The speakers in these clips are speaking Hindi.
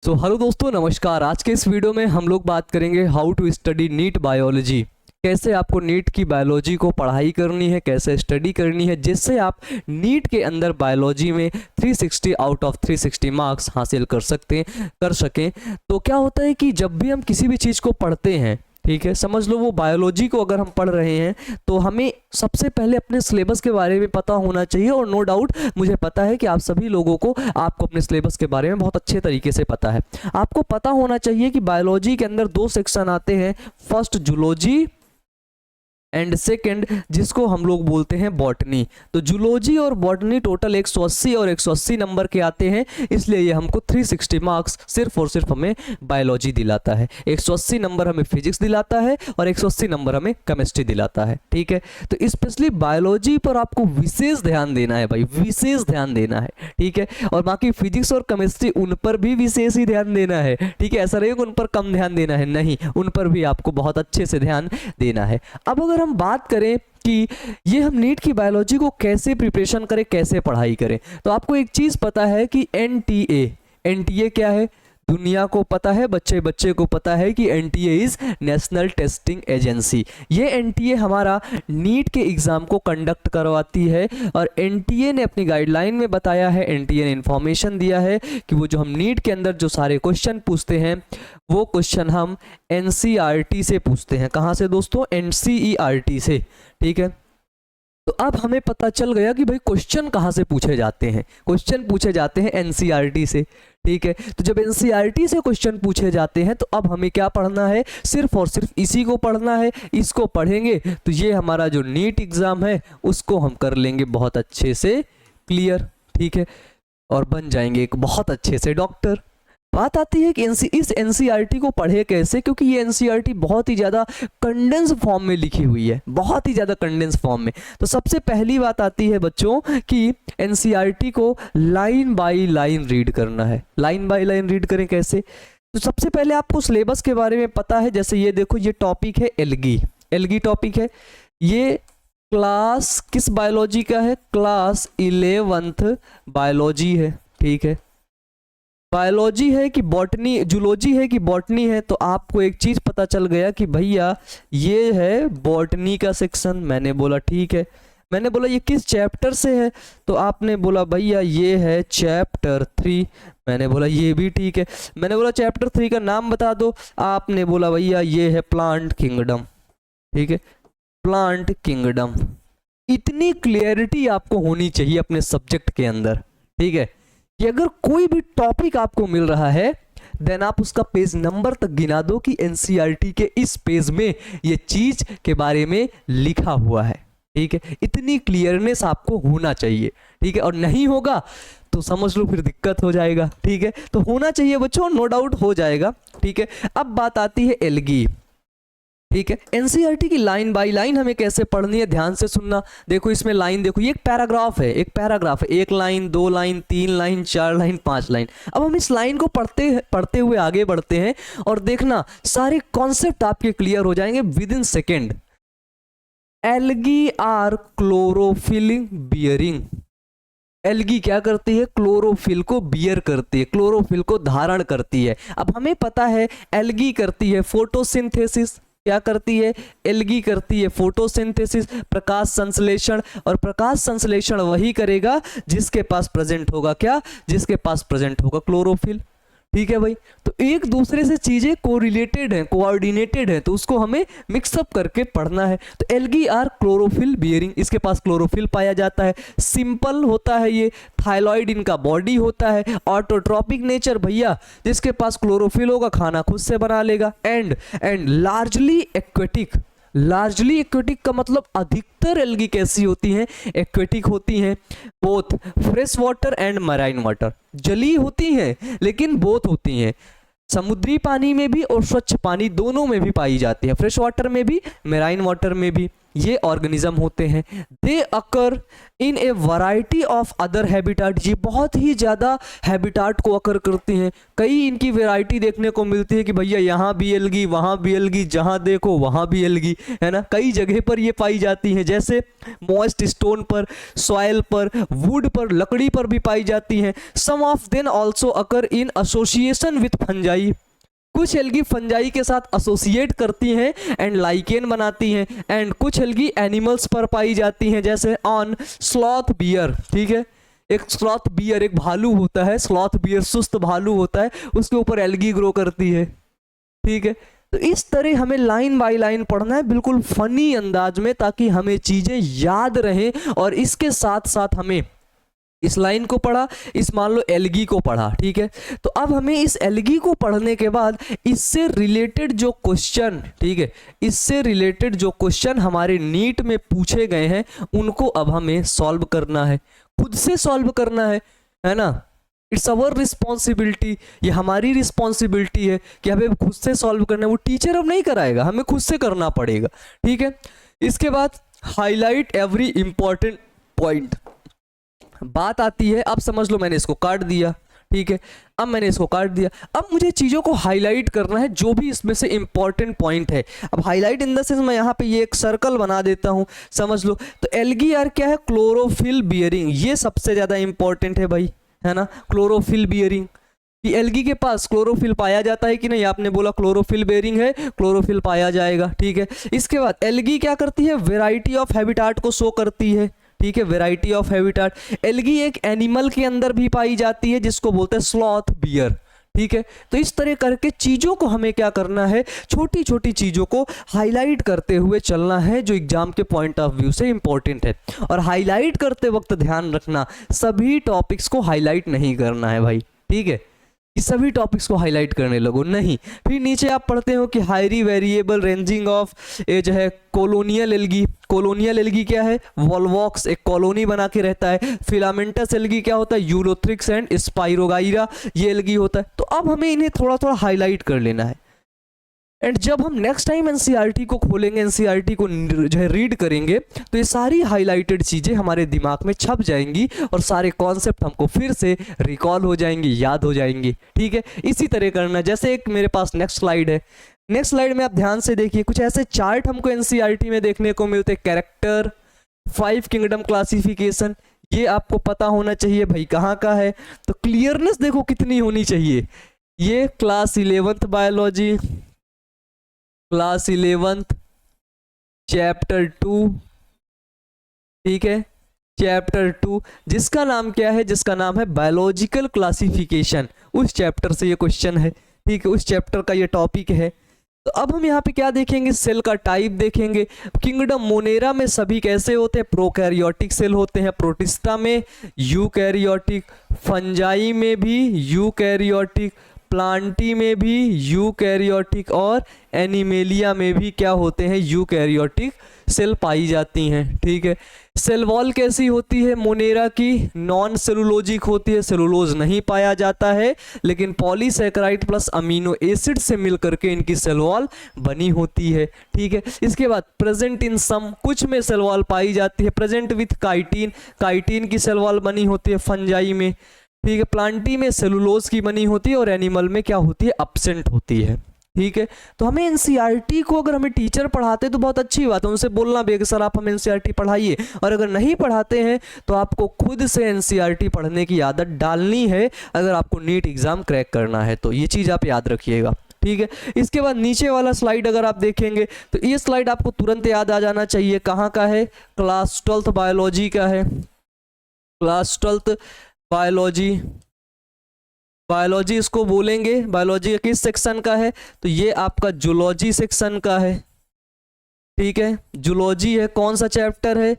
हेलो दोस्तों, नमस्कार। आज के इस वीडियो में हम लोग बात करेंगे how to study NEET biology. कैसे आपको नीट की बायोलॉजी को पढ़ाई करनी है, कैसे स्टडी करनी है, जिससे आप नीट के अंदर बायोलॉजी में 360 आउट ऑफ 360 मार्क्स हासिल कर सकें। तो क्या होता है कि जब भी हम किसी भी चीज़ को पढ़ते हैं, ठीक है, समझ लो वो बायोलॉजी को अगर हम पढ़ रहे हैं तो हमें सबसे पहले अपने सिलेबस के बारे में पता होना चाहिए। और नो डाउट मुझे पता है कि आप सभी लोगों को आपको अपने सिलेबस के बारे में बहुत अच्छे तरीके से पता है। आपको पता होना चाहिए कि बायोलॉजी के अंदर दो सेक्शन आते हैं, फर्स्ट जूलॉजी एंड सेकेंड जिसको हम लोग बोलते हैं बॉटनी। तो जूलॉजी और बॉटनी टोटल 180 और 180 नंबर के आते हैं, इसलिए ये हमको 360 मार्क्स सिर्फ और सिर्फ हमें बायोलॉजी दिलाता है। 180 नंबर हमें फिजिक्स दिलाता है और 180 नंबर हमें केमिस्ट्री दिलाता है, ठीक है। तो स्पेशली बायोलॉजी पर आपको विशेष ध्यान देना है भाई, विशेष ध्यान देना है, ठीक है। और बाकी फिजिक्स और केमिस्ट्री उन पर भी विशेष ही ध्यान देना है, ठीक है। ऐसा नहीं कि उन पर कम ध्यान देना है, नहीं, उन पर भी आपको बहुत अच्छे से ध्यान देना है। अब अगर हम बात करें कि ये हम नीट की बायोलॉजी को कैसे प्रिपरेशन करें, कैसे पढ़ाई करें, तो आपको एक चीज पता है कि एनटीए क्या है, दुनिया को पता है, बच्चे को पता है कि NTA is national testing agency. ये एनटीए हमारा नीट के एग्जाम को कंडक्ट करवाती है और एनटीए ने अपनी गाइडलाइन में बताया है, एनटीए ने इंफॉर्मेशन दिया है कि वो जो हम नीट के अंदर जो सारे क्वेश्चन पूछते हैं वो क्वेश्चन हम एनसीईआरटी से पूछते हैं। कहाँ से दोस्तों? एनसीईआरटी से, ठीक है। तो अब हमें पता चल गया कि भाई क्वेश्चन कहाँ से पूछे जाते हैं। क्वेश्चन पूछे जाते हैं एनसीईआरटी से, ठीक है। तो जब एनसीईआरटी से क्वेश्चन पूछे जाते हैं तो अब हमें क्या पढ़ना है? सिर्फ और सिर्फ इसी को पढ़ना है। इसको पढ़ेंगे तो ये हमारा जो नीट एग्जाम है उसको हम कर लेंगे बहुत अच्छे से क्लियर, ठीक है, और बन जाएंगे एक बहुत अच्छे से डॉक्टर। बात आती है कि इस एनसीईआरटी को पढ़े कैसे, क्योंकि ये एनसीईआरटी बहुत ही ज़्यादा कंडेंस फॉर्म में लिखी हुई है, बहुत ही ज़्यादा कंडेंस फॉर्म में। तो सबसे पहली बात आती है बच्चों कि एनसीईआरटी को लाइन बाय लाइन रीड करना है। लाइन बाय लाइन रीड करें कैसे? तो सबसे पहले आपको सिलेबस के बारे में पता है। जैसे ये देखो, ये टॉपिक है एल्गी टॉपिक है। ये क्लास किस बायोलॉजी का है? क्लास 11th बायोलॉजी है, ठीक है। बायोलॉजी है कि बॉटनी, जूलॉजी है कि बॉटनी है, तो आपको एक चीज पता चल गया कि भैया ये है बॉटनी का सेक्शन। मैंने बोला ठीक है। मैंने बोला ये किस चैप्टर से है, तो आपने बोला भैया ये है चैप्टर 3। मैंने बोला ये भी ठीक है। मैंने बोला चैप्टर 3 का नाम बता दो, आपने बोला भैया ये है प्लांट किंगडम, ठीक है, प्लांट किंगडम। इतनी क्लियरिटी आपको होनी चाहिए अपने सब्जेक्ट के अंदर, ठीक है, कि अगर कोई भी टॉपिक आपको मिल रहा है देन आप उसका पेज नंबर तक गिना दो कि एनसीईआरटी के इस पेज में ये चीज के बारे में लिखा हुआ है, ठीक है। इतनी क्लियरनेस आपको होना चाहिए, ठीक है। और नहीं होगा तो समझ लो फिर दिक्कत हो जाएगा, ठीक है। तो होना चाहिए बच्चों, नो डाउट हो जाएगा, ठीक है। अब बात आती है एल्गी, ठीक है। एनसीईआरटी की लाइन बाय लाइन हमें कैसे पढ़नी है, ध्यान से सुनना। देखो इसमें लाइन देखो, ये एक पैराग्राफ है, एक line, 2 line, 3 line, 4 line, 5 line. अब हम इस लाइन को पढ़ते हुए आगे बढ़ते हैं और देखना सारे कॉन्सेप्ट आपके क्लियर हो जाएंगे within second. Algae are chlorophyll bearing. Algae क्या करती है? क्लोरोफिल को बियर करती है, क्लोरोफिल को धारण करती है। अब हमें पता है एल्गी करती है फोटोसिंथेसिस। क्या करती है? एल्गी करती है फोटोसिंथेसिस, प्रकाश संश्लेषण। और प्रकाश संश्लेषण वही करेगा जिसके पास प्रेजेंट होगा क्या? जिसके पास प्रेजेंट होगा क्लोरोफिल, ठीक है भाई। तो एक दूसरे से चीजें कोरिलेटेड हैं, कोऑर्डिनेटेड हैं, तो उसको हमें मिक्सअप करके पढ़ना है। तो एल्गी आर क्लोरोफिल बियरिंग, इसके पास क्लोरोफिल पाया जाता है। सिंपल होता है ये, थायलॉइड इनका बॉडी होता है। ऑटोट्रॉपिक नेचर भैया, जिसके पास क्लोरोफिल होगा खाना खुद से बना लेगा। And largely aquatic. Largely aquatic का मतलब अधिकतर एल्गी कैसी होती हैं? एक्वेटिक होती हैं। Both fresh water and marine water, जली होती हैं लेकिन बोथ होती हैं, समुद्री पानी में भी और स्वच्छ पानी दोनों में भी पाई जाती है, फ्रेश वाटर में भी, मेराइन वाटर में भी। ये ऑर्गेनिज्म होते हैं। They occur in a variety of other habitat, ये बहुत ही ज़्यादा हैबिटाट को अकर करती हैं। कई इनकी वैरायटी देखने को मिलती है कि भैया यहाँ भी एल्गी, वहाँ भी एल्गी, जहाँ देखो वहाँ भी एल्गी, है ना। कई जगह पर ये पाई जाती हैं, जैसे मॉइस्ट स्टोन पर, सॉइल पर, वुड पर, लकड़ी पर भी पाई जाती हैं। Some of then also occur in association with fungi, कुछ एल्गी फंजाई के साथ एसोसिएट करती हैं एंड लाइकेन बनाती हैं। एंड कुछ एल्गी एनिमल्स पर पाई जाती हैं, जैसे ऑन स्लॉथ बियर, ठीक है। एक स्लॉथ बियर, एक भालू होता है, स्लॉथ बियर सुस्त भालू होता है, उसके ऊपर एल्गी ग्रो करती है, ठीक है। तो इस तरह हमें लाइन बाय लाइन पढ़ना है, बिल्कुल फनी अंदाज में, ताकि हमें चीज़ें याद रहें। और इसके साथ साथ हमें इस लाइन को पढ़ा, इस मान लो एल्गी को पढ़ा, ठीक है। तो अब हमें इस एल्गी को पढ़ने के बाद इससे रिलेटेड जो क्वेश्चन, ठीक है, इससे रिलेटेड जो क्वेश्चन हमारे नीट में पूछे गए हैं उनको अब हमें सॉल्व करना है, खुद से सॉल्व करना है ना। इट्स अवर रिस्पॉन्सिबिलिटी, ये हमारी रिस्पॉन्सिबिलिटी है कि हमें खुद से सॉल्व करना है। वो टीचर अब नहीं कराएगा, हमें खुद से करना पड़ेगा, ठीक है। इसके बाद हाईलाइट एवरी इंपॉर्टेंट पॉइंट, बात आती है, अब समझ लो मैंने इसको काट दिया, ठीक है। अब मैंने इसको काट दिया, अब मुझे चीज़ों को हाईलाइट करना है, जो भी इसमें से इंपॉर्टेंट पॉइंट है। अब हाईलाइट इन द सेंस मैं यहाँ पे ये एक सर्कल बना देता हूँ, समझ लो। तो एल्गी यार क्या है, क्लोरोफिल बियरिंग, ये सबसे ज़्यादा इंपॉर्टेंट है भाई, है ना। क्लोरोफिल बियरिंग, कि एल्गी के पास क्लोरोफिल पाया जाता है कि नहीं, आपने बोला क्लोरोफिल बेरिंग है, क्लोरोफिल पाया जाएगा, ठीक है। इसके बाद एल्गी क्या करती है, वेराइटी ऑफ हैबिटाट को शो करती है, ठीक है, वेराइटी ऑफ हैबिटाट। एल्गी एक एनिमल के अंदर भी पाई जाती है जिसको बोलते हैं स्लॉथ बियर, ठीक है। तो इस तरह करके चीज़ों को हमें क्या करना है, छोटी छोटी चीज़ों को हाईलाइट करते हुए चलना है, जो एग्जाम के पॉइंट ऑफ व्यू से इंपॉर्टेंट है। और हाईलाइट करते वक्त ध्यान रखना, सभी टॉपिक्स को हाईलाइट नहीं करना है भाई, ठीक है, कि सभी टॉपिक्स को हाईलाइट करने लगो, नहीं। फिर नीचे आप पढ़ते हो कि हाईली वेरिएबल रेंजिंग ऑफ ए जो है कोलोनियल एल्गी, कोलोनियल एल्गी क्या है, वॉल्वॉक्स, एक कॉलोनी बना के रहता है। फिलामेंटस एल्गी क्या होता है, यूरोथ्रिक्स एंड स्पाइरोगाइरा, ये एल्गी होता है। तो अब हमें इन्हें थोड़ा थोड़ा हाईलाइट कर लेना है। एंड जब हम नेक्स्ट टाइम एनसीईआरटी को खोलेंगे, एनसीईआरटी को जो है रीड करेंगे, तो ये सारी हाईलाइटेड चीज़ें हमारे दिमाग में छप जाएंगी और सारे कॉन्सेप्ट हमको फिर से रिकॉल हो जाएंगे, याद हो जाएंगे, ठीक है। इसी तरह करना, जैसे एक मेरे पास नेक्स्ट स्लाइड है, नेक्स्ट स्लाइड में आप ध्यान से देखिए, कुछ ऐसे चार्ट हमको एनसीईआरटी में देखने को मिलते हैं। कैरेक्टर, 5 किंगडम क्लासिफिकेशन, ये आपको पता होना चाहिए भाई कहाँ का है। तो क्लियरनेस देखो कितनी होनी चाहिए। ये class 11th biology, class 11th chapter 2, ठीक है, चैप्टर 2 जिसका नाम क्या है, जिसका नाम है बायोलॉजिकल क्लासिफिकेशन, उस चैप्टर से ये क्वेश्चन है, ठीक है, उस चैप्टर का ये टॉपिक है। तो अब हम यहाँ पे क्या देखेंगे, सेल का टाइप देखेंगे। किंगडम मोनेरा में सभी कैसे होते हैं, प्रोकैरियोटिक सेल होते हैं, प्रोटिस्टा में यूकैरियोटिक, फंजाई में भी यूकैरियोटिक, प्लांटी में भी यूकैरियोटिक और एनिमेलिया में भी क्या होते हैं, यूकैरियोटिक सेल पाई जाती हैं, ठीक है। सेल वॉल कैसी होती है, मोनेरा की नॉन सेलुलोजिक होती है, सेलुलोज नहीं पाया जाता है, लेकिन पॉलीसैकेराइड प्लस अमीनो एसिड से मिलकर के इनकी सेल वॉल बनी होती है, ठीक है। इसके बाद प्रेजेंट इन सम, कुछ में सेल वॉल पाई जाती है, प्रेजेंट विथ काइटिन, काइटिन की सेल वॉल बनी होती है फंजाई में, ठीक है। प्लांटी में सेलुलोज की बनी होती है और एनिमल में क्या होती है, एब्सेंट होती है, ठीक है। तो हमें एनसीईआरटी को अगर हमें टीचर पढ़ाते तो बहुत अच्छी बात है, उनसे बोलना भी सर आप हमें एनसीईआरटी पढ़ाइए। और अगर नहीं पढ़ाते हैं तो आपको खुद से एनसीईआरटी पढ़ने की आदत डालनी है, अगर आपको नीट एग्जाम क्रैक करना है तो ये चीज़ आप याद रखिएगा, ठीक है। इसके बाद नीचे वाला स्लाइड अगर आप देखेंगे तो ये स्लाइड आपको तुरंत याद आ जाना चाहिए, कहाँ का है, क्लास 12th बायोलॉजी का है, क्लास 12th बायोलॉजी, बायोलॉजी इसको बोलेंगे। बायोलॉजी किस सेक्शन का है, तो ये आपका जूलॉजी सेक्शन का है, ठीक है। जूलॉजी है, कौन सा चैप्टर है,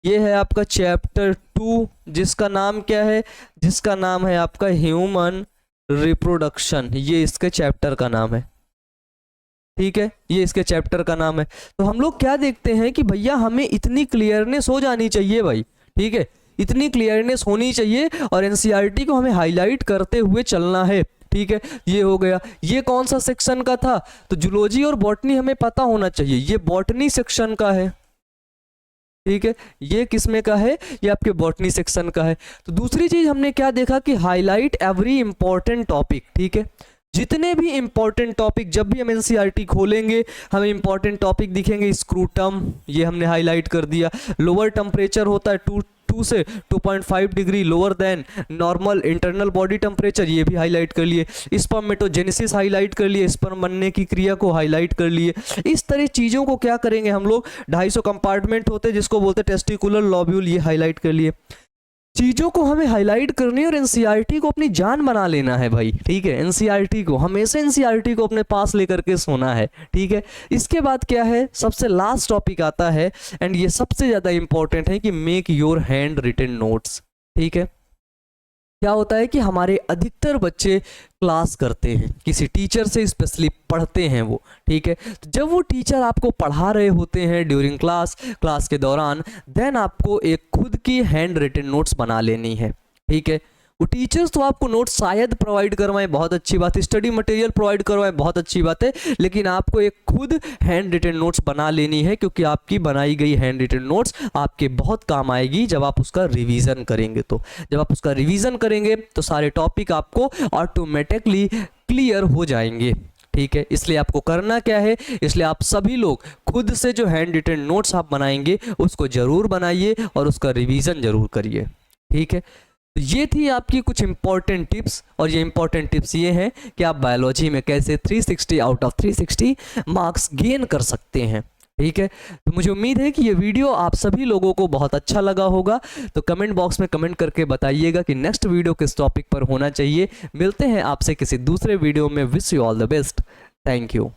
ये है आपका चैप्टर 2, जिसका नाम क्या है, जिसका नाम है आपका ह्यूमन रिप्रोडक्शन, ये इसके चैप्टर का नाम है, ठीक है, ये इसके चैप्टर का नाम है। तो हम लोग क्या देखते हैं कि भैया हमें इतनी क्लियरनेस हो जानी चाहिए भाई, ठीक है, इतनी क्लियरनेस होनी चाहिए और एनसीईआरटी को हमें हाईलाइट करते हुए चलना है, ठीक है। ये हो गया। ये कौन सा सेक्शन का था, तो जूलॉजी और बॉटनी हमें पता होना चाहिए, ये बॉटनी सेक्शन का है, ठीक है, ये किसमें का है, ये आपके बॉटनी सेक्शन का है। तो दूसरी चीज हमने क्या देखा कि हाईलाइट एवरी इंपॉर्टेंट टॉपिक। ठीक है, जितने भी इंपॉर्टेंट टॉपिक, जब भी हम एनसीईआरटी खोलेंगे हमें इंपॉर्टेंट टॉपिक दिखेंगे। स्क्रूटम, ये हमने हाईलाइट कर दिया। लोअर टेम्परेचर होता है 2 से 2.5 degree lower than normal internal body temperature, ये भी हाईलाइट कर लिए। स्पर्मेटोजेनेसिस हाईलाइट कर लिए, स्पर्म बनने की क्रिया को हाईलाइट कर लिए। इस तरह चीज़ों को क्या करेंगे हम लोग, 250 कंपार्टमेंट होते हैं जिसको बोलते हैं टेस्टिकुलर लॉब्यूल, ये हाईलाइट कर लिए। चीज़ों को हमें हाईलाइट करनी है और एनसीईआरटी को अपनी जान बना लेना है भाई। ठीक है, एनसीईआरटी को हमेशा, एनसीईआरटी को अपने पास लेकर के सोना है। ठीक है, इसके बाद क्या है, सबसे लास्ट टॉपिक आता है एंड ये सबसे ज़्यादा इंपॉर्टेंट है कि make your handwritten notes. ठीक है, क्या होता है कि हमारे अधिकतर बच्चे क्लास करते हैं, किसी टीचर से स्पेशली पढ़ते हैं वो। ठीक है, तो जब वो टीचर आपको पढ़ा रहे होते हैं ड्यूरिंग क्लास के दौरान, देन आपको एक खुद की हैंड रिटन नोट्स बना लेनी है। ठीक है, वो टीचर्स तो आपको नोट्स शायद प्रोवाइड करवाएं, बहुत अच्छी बात है, स्टडी मटेरियल प्रोवाइड करवाएं, बहुत अच्छी बात है, लेकिन आपको एक खुद हैंड रिटन नोट्स बना लेनी है, क्योंकि आपकी बनाई गई हैंड रिटन नोट्स आपके बहुत काम आएगी जब आप उसका रिवीजन करेंगे। तो जब आप उसका रिवीजन करेंगे तो सारे टॉपिक आपको ऑटोमेटिकली क्लियर हो जाएंगे। ठीक है, इसलिए आपको करना क्या है, इसलिए आप सभी लोग खुद से जो हैंड रिटन नोट्स आप बनाएंगे उसको ज़रूर बनाइए और उसका रिवीजन ज़रूर करिए। ठीक है, तो ये थी आपकी कुछ इंपॉर्टेंट टिप्स, और ये इंपॉर्टेंट टिप्स ये हैं कि आप बायोलॉजी में कैसे 360 आउट ऑफ 360 मार्क्स गेन कर सकते हैं। ठीक है, तो मुझे उम्मीद है कि ये वीडियो आप सभी लोगों को बहुत अच्छा लगा होगा। तो कमेंट बॉक्स में कमेंट करके बताइएगा कि नेक्स्ट वीडियो किस टॉपिक पर होना चाहिए। मिलते हैं आपसे किसी दूसरे वीडियो में। Wish you all the best. Thank you.